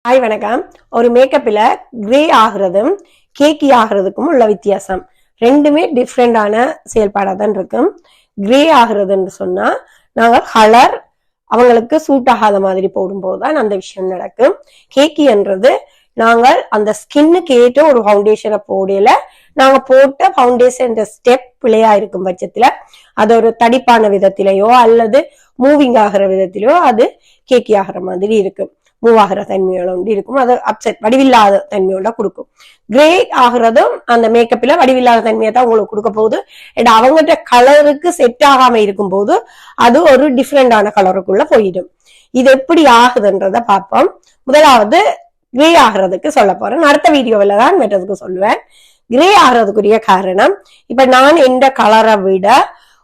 Hi வணக்கம். ஒரு மேக்கப்ல grey ஆகுறதும் கேக்கி ஆகுறதுக்கும் உள்ள வித்தியாசம். ரெண்டுமே டிஃப்ரெண்டான செயல்பாடாக தான் இருக்கும். கிரே ஆகுறதுன்னு சொன்னா நாங்கள் கலர் அவங்களுக்கு சூட் ஆகாத மாதிரி போடும்போது தான் அந்த விஷயம் நடக்கும். கேக்கி என்றது நாங்கள் அந்த ஸ்கின்னுக்கு ஏற்ற ஒரு ஃபவுண்டேஷனை போடல, நாங்க போட்ட ஃபவுண்டேஷன் ஸ்டெப் பிழையா இருக்கும் பட்சத்துல அது ஒரு தடிப்பான விதத்திலேயோ அல்லது மூவிங் ஆகிற விதத்திலேயோ அது கேக்கி ஆகிற மாதிரி இருக்கும். மூவ் ஆகிற தன்மையோட இருக்கும், அது அப்செட் வடிவில்லாத தன்மையோட கொடுக்கும். கிரே ஆகுறதும் அந்த மேக்கப்ல வடிவில்லாத தன்மையை தான் உங்களுக்கு கொடுக்க போகுது. அவங்ககிட்ட கலருக்கு செட் ஆகாம இருக்கும் போது அது ஒரு டிஃப்ரெண்டான கலருக்குள்ள போயிடும். இது எப்படி ஆகுதுன்றத பார்ப்போம். முதலாவது கிரே ஆகிறதுக்கு சொல்ல போறேன், அடுத்த வீடியோவில தான் மெட்டதுக்கு சொல்லுவேன். கிரே ஆகிறதுக்குரிய காரணம், இப்ப நான் எந்த கலரை விட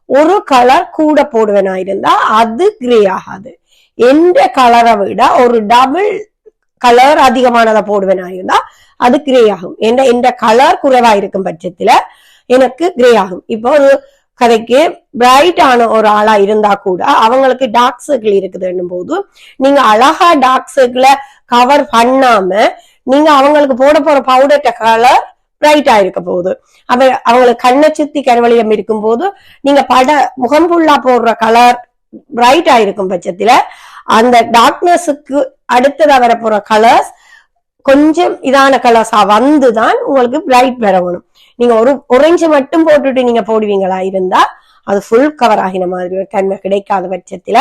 ஒரு கலர் கூட போடுவேனா இருந்தா அது கிரே ஆகாது. எந்த கலரை விட ஒரு டபுள் கலர் அதிகமானதை போடுவேனா இருந்தா அது கிரே ஆகும். எந்த கலர் குறைவா இருக்கும் பட்சத்துல எனக்கு கிரே ஆகும். இப்போ ஒரு கதைக்கு பிரைட் ஆன ஒரு ஆளா இருந்தா கூட அவங்களுக்கு டார்க் சர்க்கிள் இருக்குதுன்னும் போது நீங்க அழகா டார்க் சர்க்கிள கவர் பண்ணாம நீங்க அவங்களுக்கு போட போற பவுடர் கலர் பிரைட்டா இருக்க போகுது. அவங்களுக்கு கண்ணை சுத்தி கருவளியம் இருக்கும் போது நீங்க முகம் ஃபுல்லா போடுற கலர் பிரைட்டா இருக்கும் பட்சத்துல அந்த டார்க்னஸுக்கு அடுத்ததா வர போற கலர்ஸ் கொஞ்சம் இதான கலர்ஸா வந்துதான் உங்களுக்கு பிரைட் வரணும். நீங்க ஒரு ஒரேஞ்சு மட்டும் போட்டுட்டு நீங்க போடுவீங்களா இருந்தா அது ஃபுல் கவர் ஆகின மாதிரி ஒரு தன்மை கிடைக்காத பட்சத்துல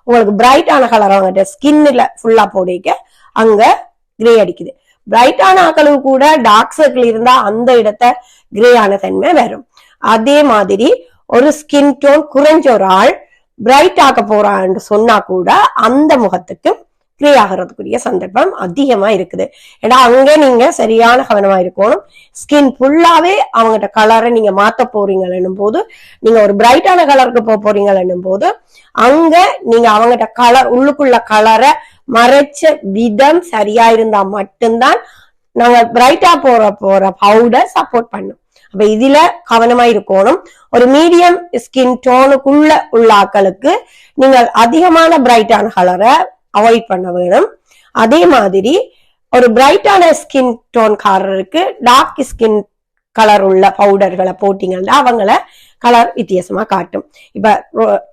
உங்களுக்கு பிரைட்டான கலர் அவங்க ஸ்கின்ல ஃபுல்லா போடிக்க அங்க கிரே அடிக்குது. பிரைட்டான ஆக்களுக்கு கூட டார்க் சர்க்கிள் இருந்தா அந்த இடத்த கிரே ஆன தன்மை வரும். அதே மாதிரி ஒரு ஸ்கின் டோன் குறைஞ்ச ஒரு ஆள் பிரைட் ஆக்க போறான்னு சொன்னா கூட அந்த முகத்துக்கு கிரே ஆகிறதுக்குரிய சந்தர்ப்பம் அதிகமா இருக்குது. ஏன்னா அங்க நீங்க சரியான கவனமா இருக்கணும். ஸ்கின் ஃபுல்லாவே அவங்ககிட்ட கலரை நீங்க மாத்த போறீங்கன்னும் போது, நீங்க ஒரு பிரைட்டான கலருக்கு போறீங்கன்னும் போது அங்க நீங்க அவங்ககிட்ட கலர் உள்ளுக்குள்ள கலரை மறைச்ச விதம் சரியா இருந்தா மட்டும்தான் நாங்க பிரைட்டா போற பவுடர் சப்போர்ட் பண்ணும். அப்ப இதுல கவனமா இருக்கணும். ஒரு மீடியம் ஸ்கின் டோனுக்குள்ள உள்ள ஆக்களுக்கு நீங்கள் அதிகமான பிரைட்டான கலரை அவாய்ட் பண்ண வேணும். அதே மாதிரி ஒரு பிரைட்டான ஸ்கின் டோன்காரருக்கு டார்க் ஸ்கின் கலர் உள்ள பவுடர்களை போட்டீங்கன்னா அவங்கள கலர் வித்தியாசமா காட்டும். இப்ப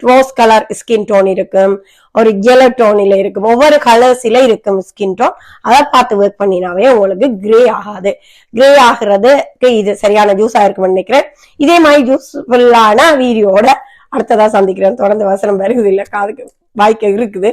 ரோஸ் கலர் ஸ்கின் டோன் இருக்கும், ஒரு ஜெலோ டோனில இருக்கும், ஒவ்வொரு கலர்ஸ்ல இருக்கும் ஸ்கின் டோன். அதை பார்த்து ஒர்க் பண்ணினாவே உங்களுக்கு கிரே ஆகாது. கிரே ஆகுறதுக்கு இது சரியான ஜூஸா இருக்கும்னு நினைக்கிறேன். இதே மாதிரி ஜூஸ்ஃபுல்லான வீடியோட அடுத்ததா சந்திக்கிறேன். தொடர்ந்து வசனம் வருகுது இல்ல, காதுக்கு வாய்க்க இருக்குது.